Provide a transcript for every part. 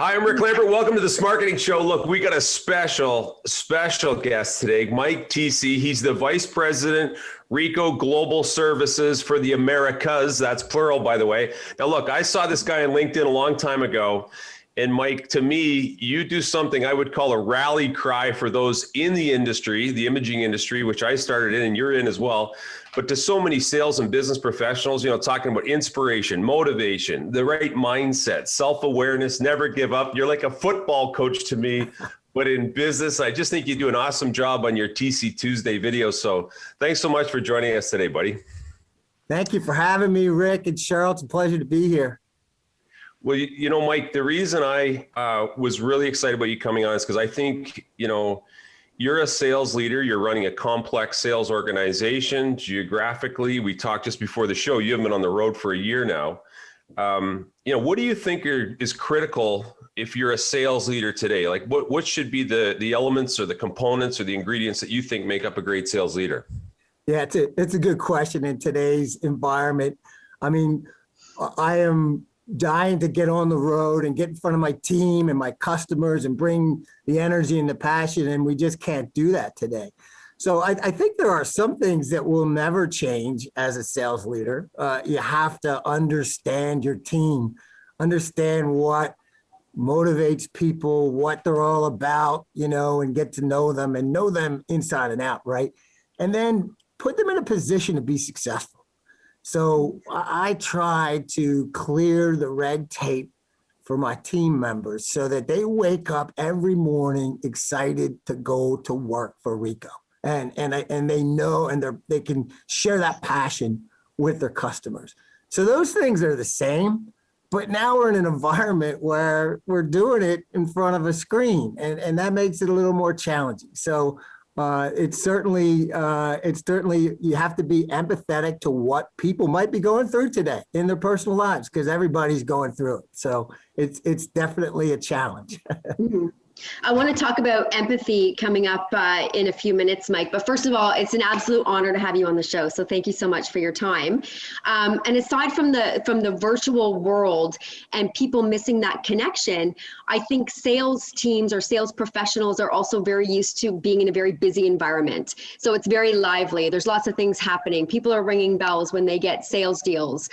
Hi, I'm Rick Lambert. Welcome to the Smarketing Show. Look, we got a special guest today, Mike Tecce. He's the Vice President, Ricoh Global Services for the Americas. That's plural, by the way. Now, look, I saw this guy on LinkedIn a long time ago. And Mike, to me, you do something I would call a rally cry for those in the industry, the imaging industry, which I started in and you're in as well. But to so many sales and business professionals, talking about inspiration, motivation, the right mindset, self-awareness, never give up. You're like a football coach to me. But in business, I just think you do an awesome job on your TC Tuesday video. So thanks so much for joining us today, buddy. Thank you for having me, Rick and Cheryl. It's a pleasure to be here. Well, Mike, the reason I was really excited about you coming on is because I think, you're a sales leader. You're running a complex sales organization geographically. We talked just before the show. You haven't been on the road for a year now. What do you think is critical if you're a sales leader today? Like what should be the elements or the components or the ingredients that you think make up a great sales leader? Yeah, it's a good question in today's environment. I mean, I am dying to get on the road and get in front of my team and my customers and bring the energy and the passion, and we just can't do that today. So I think there are some things that will never change as a sales leader. You have to understand your team, understand what motivates people, what they're all about, and get to know them and know them inside and out, right? And then put them in a position to be successful. So I try to clear the red tape for my team members so that they wake up every morning excited to go to work for Ricoh. And they know, and they can share that passion with their customers. So those things are the same, but now we're in an environment where we're doing it in front of a screen, and that makes it a little more challenging. So it's certainly you have to be empathetic to what people might be going through today in their personal lives, because everybody's going through it. So it's definitely a challenge. I want to talk about empathy coming up in a few minutes, Mike. But first of all, it's an absolute honor to have you on the show. So thank you so much for your time. And aside from the virtual world and people missing that connection, I think sales teams or sales professionals are also very used to being in a very busy environment. So it's very lively. There's lots of things happening. People are ringing bells when they get sales deals.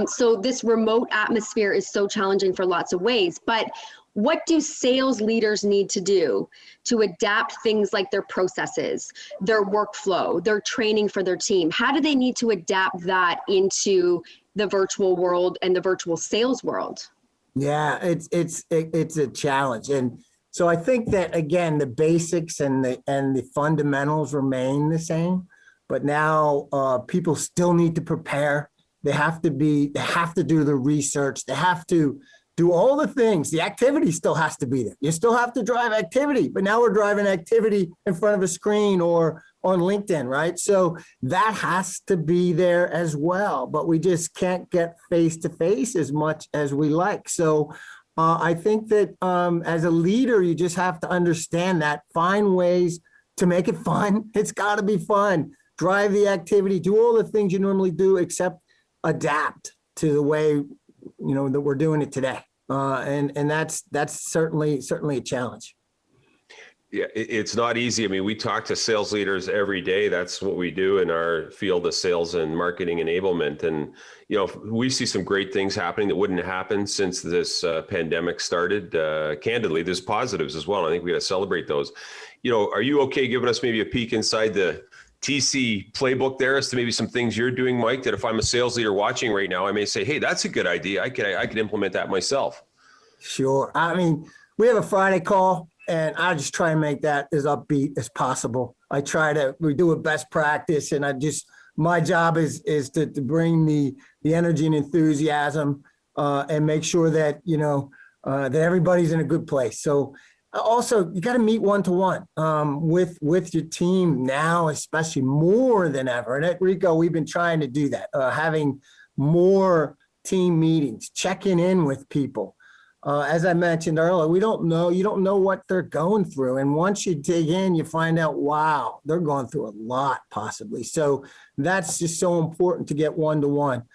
So this remote atmosphere is so challenging for lots of ways. But what do sales leaders need to do to adapt things like their processes, their workflow, their training for their team? How do they need to adapt that into the virtual world and the virtual sales world? Yeah, it's a challenge. And so I think that, again, the basics and the fundamentals remain the same, but now people still need to prepare. They have to do the research. They have to do all the things. The activity still has to be there. You still have to drive activity, but now we're driving activity in front of a screen or on LinkedIn, right? So that has to be there as well, but we just can't get face-to-face as much as we like. So I think that as a leader, you just have to understand that, find ways to make it fun. It's gotta be fun. Drive the activity, do all the things you normally do, except adapt to the way that we're doing it today. And that's certainly a challenge. Yeah, it's not easy. I mean, we talk to sales leaders every day. That's what we do in our field of sales and marketing enablement. And, we see some great things happening that wouldn't happen since this pandemic started. Candidly, there's positives as well. I think we got to celebrate those. Are you okay giving us maybe a peek inside the TC playbook there as to maybe some things you're doing, Mike, that if I'm a sales leader watching right now, I may say, hey, that's a good idea. I could implement that myself. Sure. I mean, we have a Friday call, and I just try and make that as upbeat as possible. We do a best practice, and my job is to bring the energy and enthusiasm and make sure that, that everybody's in a good place. So also, you got to meet one-to-one with your team now, especially more than ever. And at Ricoh, we've been trying to do that, having more team meetings, checking in with people. As I mentioned earlier, you don't know what they're going through. And once you dig in, you find out, wow, they're going through a lot possibly. So that's just so important to get one-to-one.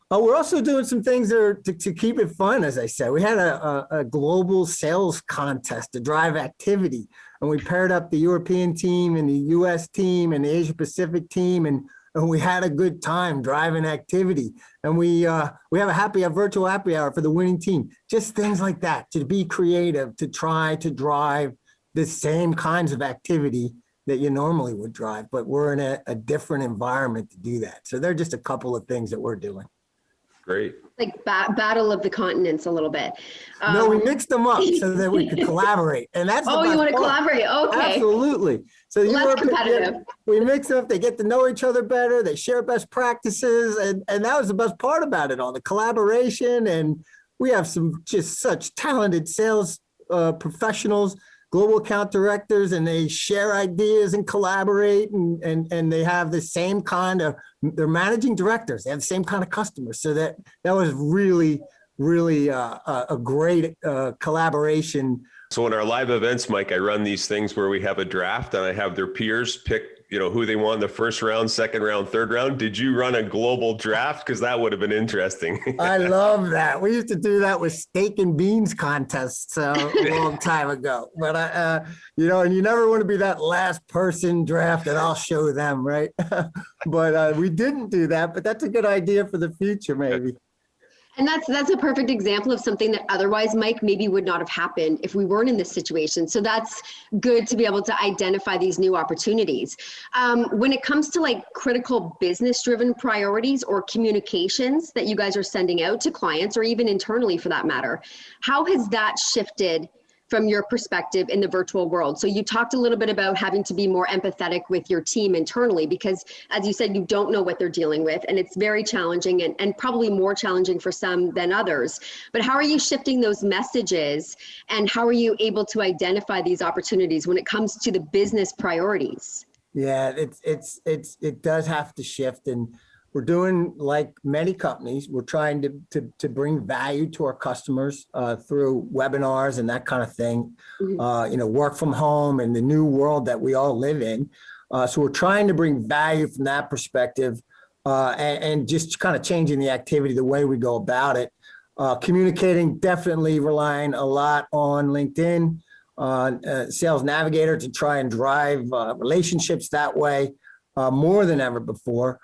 We're also doing some things that are to keep it fun, as I said. We had a global sales contest to drive activity, and we paired up the European team and the US team and the Asia Pacific team, and we had a good time driving activity. And we have a virtual happy hour for the winning team. Just things like that, to be creative, to try to drive the same kinds of activity that you normally would drive, but we're in a different environment to do that. So they're just a couple of things that we're doing. Great. Like battle of the continents a little bit. No, we mixed them up so that we could collaborate. And that's Oh, you want to collaborate? Okay. Absolutely. So Less competitive. We mix them up, they get to know each other better, they share best practices, and that was the best part about it all, the collaboration. And we have some just such talented sales professionals, global account directors, and they share ideas and collaborate, and they have the same kind of, they're managing directors, they have the same kind of customers. So that was really a great collaboration. So in our live events, Mike, I run these things where we have a draft and I have their peers pick, who they want in the first round, second round, third round. Did you run a global draft? Because that would have been interesting. I love that. We used to do that with steak and beans contests a long time ago. But and you never want to be that last person drafted. I'll show them, right? But we didn't do that. But that's a good idea for the future, maybe. And that's a perfect example of something that otherwise, Mike, maybe would not have happened if we weren't in this situation. So that's good to be able to identify these new opportunities. When it comes to like critical business-driven priorities or communications that you guys are sending out to clients, or even internally for that matter, how has that shifted from your perspective in the virtual world? So you talked a little bit about having to be more empathetic with your team internally, because as you said, you don't know what they're dealing with, and it's very challenging and probably more challenging for some than others. But how are you shifting those messages, and how are you able to identify these opportunities when it comes to the business priorities? Yeah, it does have to shift, and we're doing like many companies. We're trying to bring value to our customers through webinars and that kind of thing. Work from home and the new world that we all live in. So we're trying to bring value from that perspective, and just kind of changing the activity, the way we go about it. Communicating, definitely relying a lot on LinkedIn, Sales Navigator, to try and drive relationships that way more than ever before.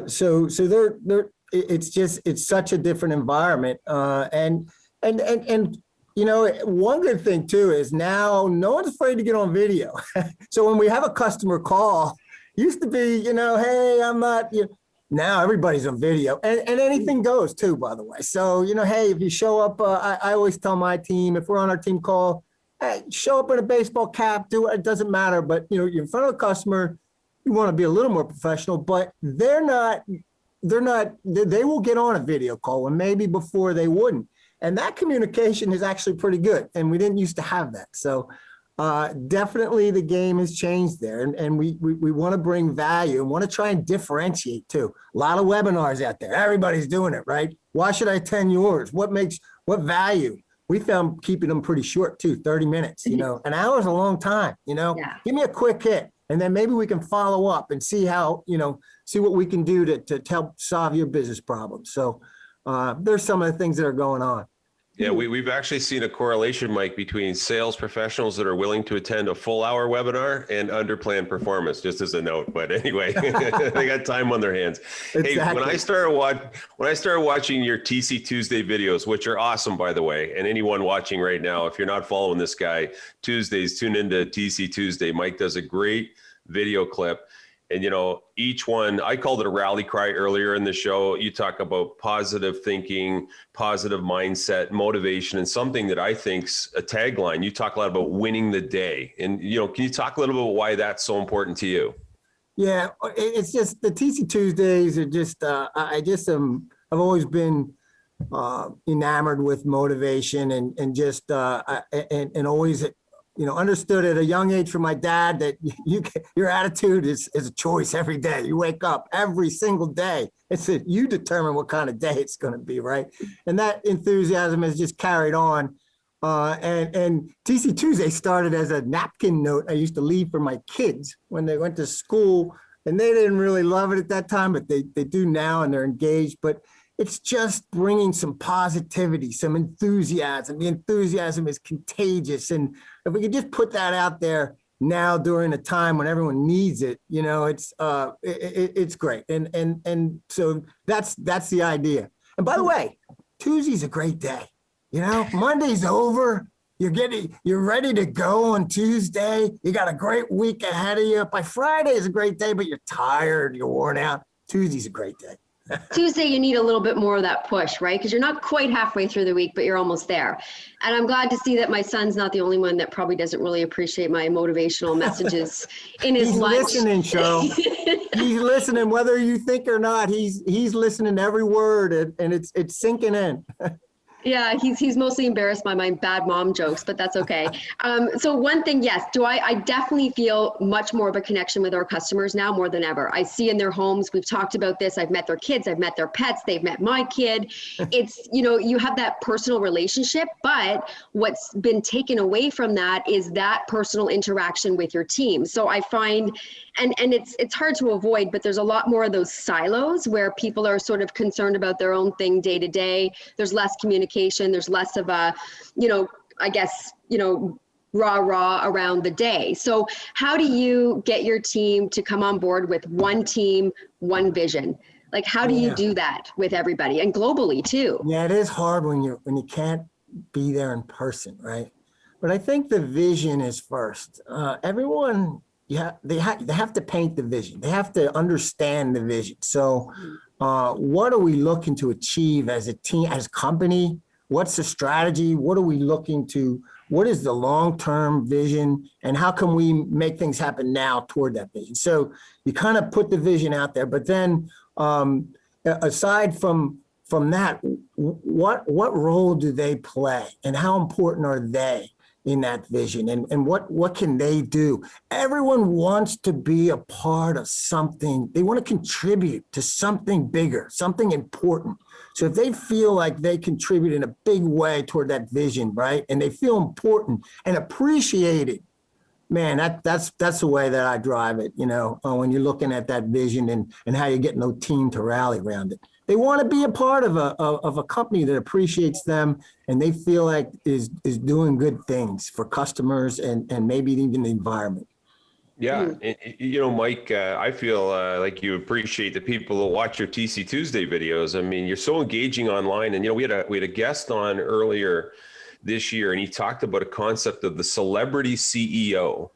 So it's such a different environment. And one good thing too is now no one's afraid to get on video. So when we have a customer call, used to be, hey, I'm not, now everybody's on video, and anything goes too, by the way. So, hey, if you show up, I always tell my team, if we're on our team call, hey, show up in a baseball cap, it doesn't matter. But, you're in front of a customer, you want to be a little more professional, but they will get on a video call when maybe before they wouldn't. And that communication is actually pretty good. And we didn't used to have that. So definitely the game has changed there. And we want to bring value and want to try and differentiate too. A lot of webinars out there. Everybody's doing it, right? Why should I attend yours? What value? We found keeping them pretty short too, 30 minutes, an hour is a long time, Yeah. Give me a quick hit. And then maybe we can follow up and see how, see what we can do to help solve your business problems. So there's some of the things that are going on. Yeah, we've actually seen a correlation, Mike, between sales professionals that are willing to attend a full hour webinar and underplanned performance, just as a note. But anyway, they got time on their hands. Exactly. Hey, when I started watching your TC Tuesday videos, which are awesome, by the way, and anyone watching right now, if you're not following this guy, Tuesdays, tune into TC Tuesday. Mike does a great video clip. And, each one, I called it a rally cry earlier in the show. You talk about positive thinking, positive mindset, motivation, and something that I think's a tagline. You talk a lot about winning the day. And, can you talk a little bit about why that's so important to you? Yeah, it's just the TC Tuesdays are just, I've always been enamored with motivation and just, and always, understood at a young age from my dad that your attitude is a choice every day. You wake up every single day. You determine what kind of day it's going to be, right? And that enthusiasm has just carried on. And TC Tuesday started as a napkin note I used to leave for my kids when they went to school, and they didn't really love it at that time, but they do now, and they're engaged. But It's just bringing some positivity, some enthusiasm. The enthusiasm is contagious. And if we could just put that out there now during a time when everyone needs it, it's great. And so that's the idea. And by the way, Tuesday's a great day. Monday's over. You're ready to go on Tuesday. You got a great week ahead of you. By Friday is a great day, but you're tired, you're worn out. Tuesday's a great day. Tuesday, you need a little bit more of that push, right? Because you're not quite halfway through the week, but you're almost there. And I'm glad to see that my son's not the only one that probably doesn't really appreciate my motivational messages in his lunch. He's listening, Cheryl. He's listening, whether you think or not. He's listening to every word, and it's sinking in. Yeah, he's mostly embarrassed by my bad mom jokes, but that's okay. So one thing, yes, I definitely feel much more of a connection with our customers now more than ever. I see in their homes, we've talked about this, I've met their kids, I've met their pets, they've met my kid. It's, you have that personal relationship, but what's been taken away from that is that personal interaction with your team. So I find, and it's hard to avoid, but there's a lot more of those silos where people are sort of concerned about their own thing day to day. There's less communication. There's less of a, rah around the day. So how do you get your team to come on board with one team, one vision? Like, how do you do that with everybody and globally too? Yeah, it is hard when you can't be there in person, right? But I think the vision is first. Everyone, they have to paint the vision. They have to understand the vision. So what are we looking to achieve as a team, as a company? What's the strategy? What are we looking to? What is the long-term vision? And how can we make things happen now toward that vision? So you kind of put the vision out there, but then aside from that, what role do they play and how important are they in that vision, and what can they do? Everyone wants to be a part of something. They want to contribute to something bigger, something important. So if they feel like they contribute in a big way toward that vision, right, and they feel important and appreciated, man, that's the way that I drive it. When you're looking at that vision and how you're getting the team to rally around it. They want to be a part of a company that appreciates them and they feel like is doing good things for customers and maybe even the environment. Yeah. And, Mike, I feel like you appreciate the people that watch your TC Tuesday videos. I mean, you're so engaging online, and, we had a guest on earlier this year, and he talked about a concept of the celebrity CEO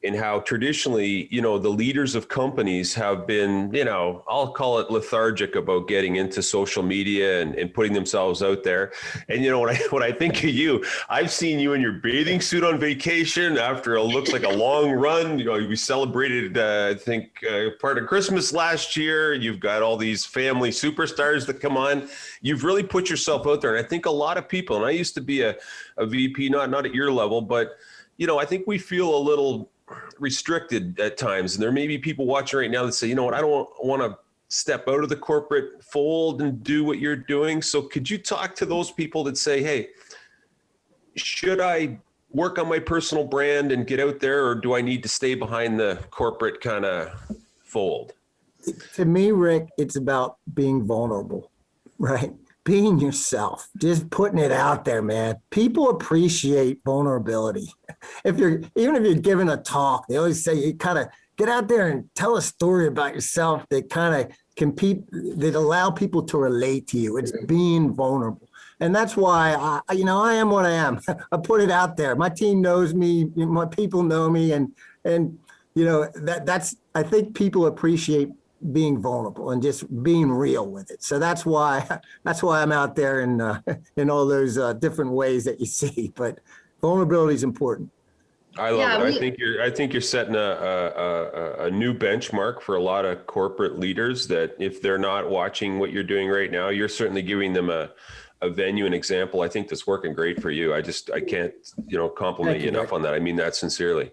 and how traditionally, the leaders of companies have been, I'll call it lethargic about getting into social media and putting themselves out there. And, when I think of you, I've seen you in your bathing suit on vacation after it looks like a long run. We celebrated, I think, part of Christmas last year. You've got all these family superstars that come on. You've really put yourself out there. And I think a lot of people, and I used to be a VP, not at your level, but, I think we feel a little restricted at times. And there may be people watching right now that say, I don't want to step out of the corporate fold and do what you're doing. So could you talk to those people that say, hey, should I work on my personal brand and get out there, or do I need to stay behind the corporate kind of fold? To me, Rick, it's about being vulnerable, right? Being yourself, just putting it out there, man. People appreciate vulnerability. Even if you're giving a talk, they always say you kind of get out there and tell a story about yourself that kind of that allow people to relate to you. It's being vulnerable. And that's why I am what I am. I put it out there. My team knows me, my people know me, and that's I think people appreciate being vulnerable and just being real with it. So that's why I'm out there in all those different ways that you see. But vulnerability is important. I love it. I think you're setting a new benchmark for a lot of corporate leaders, that if they're not watching what you're doing right now, you're certainly giving them a venue, an example. I think that's working great for you. I can't, compliment you enough on that. I mean that sincerely.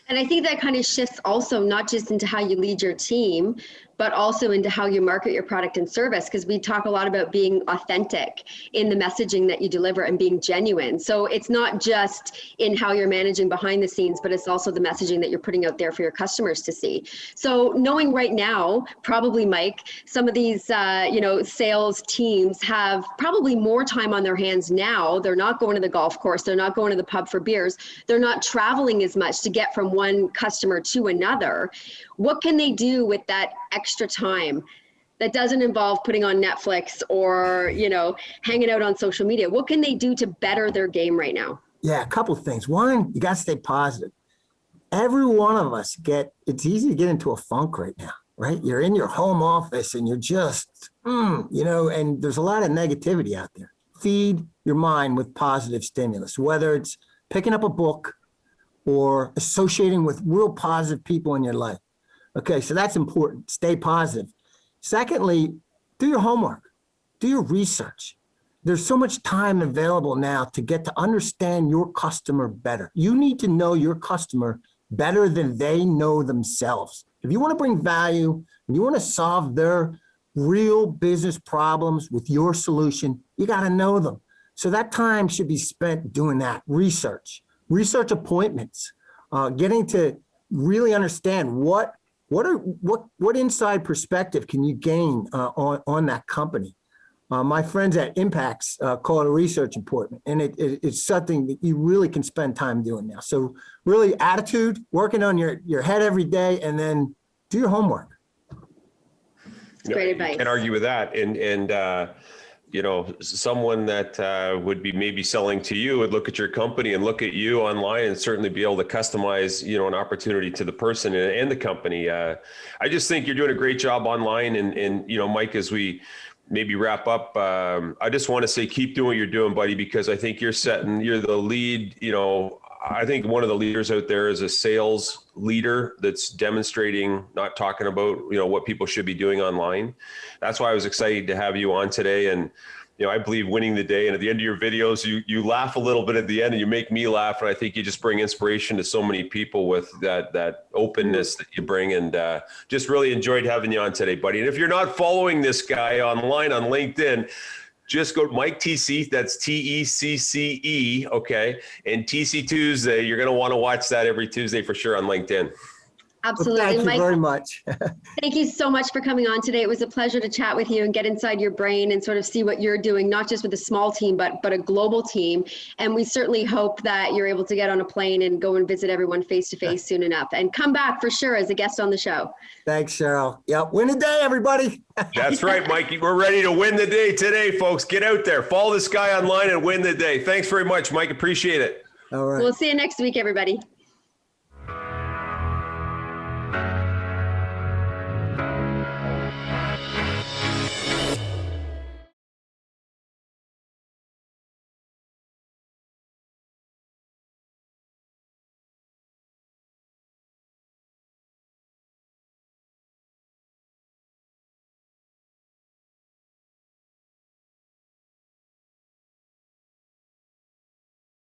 And I think that kind of shifts also not just into how you lead your team, but also into how you market your product and service, because we talk a lot about being authentic in the messaging that you deliver and being genuine. So it's not just in how you're managing behind the scenes, but it's also the messaging that you're putting out there for your customers to see. So knowing right now, probably Mike, some of these sales teams have probably more time on their hands now. They're not going to the golf course, they're not going to the pub for beers, they're not traveling as much to get from one customer to another. What can they do with that extra time that doesn't involve putting on Netflix or, hanging out on social media? What can they do to better their game right now? Yeah, a couple of things. One, you got to stay positive. Every one of us it's easy to get into a funk right now, right? You're in your home office and you're just, and there's a lot of negativity out there. Feed your mind with positive stimulus, whether it's picking up a book or associating with real positive people in your life. Okay, so that's important. Stay positive. Secondly, do your homework, do your research. There's so much time available now to get to understand your customer better. You need to know your customer better than they know themselves. If you want to bring value and you want to solve their real business problems with your solution, you got to know them. So that time should be spent doing that research appointments, getting to really understand what inside perspective can you gain on that company. My friends at Impacts call it a research appointment, and it's something that you really can spend time doing now. So really attitude, working on your head every day, and then do your homework. Great advice. Can't argue with that. And someone that would be maybe selling to you would look at your company and look at you online and certainly be able to customize, an opportunity to the person and the company. I just think you're doing a great job online. And Mike, as we maybe wrap up, I just want to say, keep doing what you're doing, buddy, because I think you're the lead. I think one of the leaders out there is a sales leader that's demonstrating, not talking about, what people should be doing online. That's why I was excited to have you on today. And, I believe winning the day. And at the end of your videos, you laugh a little bit at the end and you make me laugh. And I think you just bring inspiration to so many people with that openness that you bring. And just really enjoyed having you on today, buddy. And if you're not following this guy online on LinkedIn, just go to Mike Tecce, that's Tecce, okay? And TC Tuesday, you're going to want to watch that every Tuesday for sure on LinkedIn. Absolutely. Well, thank you Mike, very much. Thank you so much for coming on today. It was a pleasure to chat with you and get inside your brain and sort of see what you're doing, not just with a small team, but a global team. And we certainly hope that you're able to get on a plane and go and visit everyone face-to-face soon enough and come back for sure as a guest on the show. Thanks, Cheryl. Yep, win the day, everybody. That's right, Mikey. We're ready to win the day today, folks. Get out there, follow this guy online and win the day. Thanks very much, Mike. Appreciate it. All right. We'll see you next week, everybody.